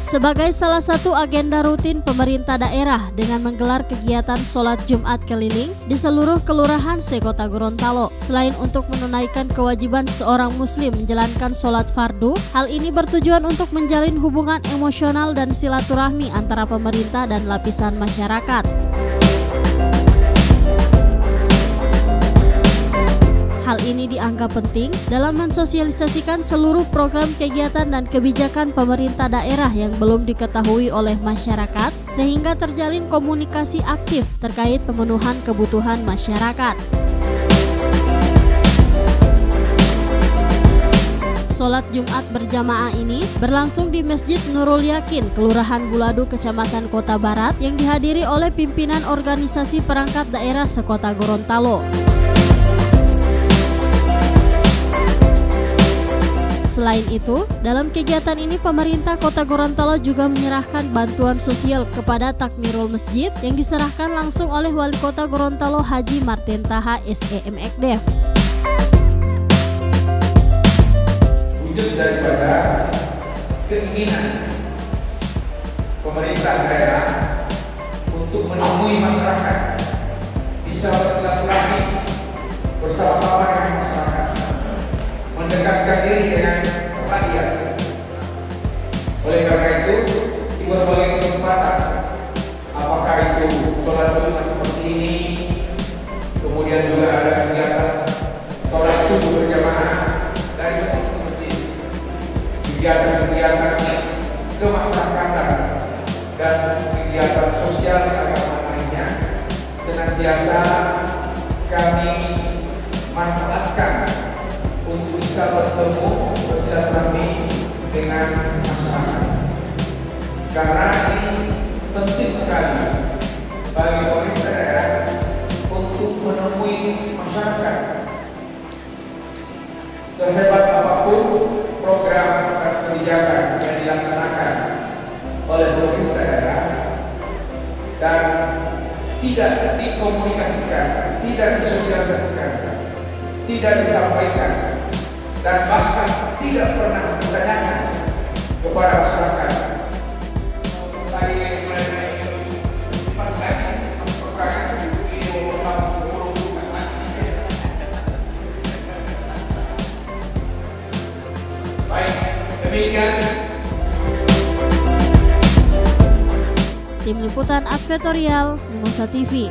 Sebagai salah satu agenda rutin pemerintah daerah dengan menggelar kegiatan sholat Jumat keliling di seluruh kelurahan sekota Gorontalo. Selain untuk menunaikan kewajiban seorang muslim menjalankan sholat fardu, hal ini bertujuan untuk menjalin hubungan emosional dan silaturahmi antara pemerintah dan lapisan masyarakat. Hal ini dianggap penting dalam mensosialisasikan seluruh program kegiatan dan kebijakan pemerintah daerah yang belum diketahui oleh masyarakat, sehingga terjalin komunikasi aktif terkait pemenuhan kebutuhan masyarakat. Sholat Jumat berjamaah ini berlangsung di Masjid Nurul Yakin, Kelurahan Buladu, Kecamatan Kota Barat, yang dihadiri oleh pimpinan organisasi perangkat daerah sekota Gorontalo. Selain itu, dalam kegiatan ini pemerintah Kota Gorontalo juga menyerahkan bantuan sosial kepada takmirul masjid yang diserahkan langsung oleh Wali Kota Gorontalo Haji Martin Taha SEM Ekdef. Wujud daripada keinginan pemerintah daerah untuk menemui masyarakat, bisa bersilaturahmi bersama-sama dengan masyarakat, mendekatkan diri dengan rakyat. Oleh karena itu, dibuat berbagai kesempatan, apakah itu sholat Jumat seperti ini, kemudian juga ada kegiatan sholat subuh berjamaah dari masjid ke masjid, kegiatan-kegiatan kemasyarakatan dan kegiatan sosial agama lainnya, senantiasa kami manfaatkan untuk bisa bertemu bersilaturahmi dengan masyarakat, karena ini penting sekali bagi pemerintah daerah untuk menemui masyarakat. Sehebat apapun program dan kebijakan yang dilaksanakan oleh pemerintah daerah dan tidak dikomunikasikan, tidak disosialisasikan, tidak disampaikan, dan bahkan tidak pernah ditanyakan kepada masyarakat. Baik, demikian. Tim Liputan Advertorial Mimosa TV.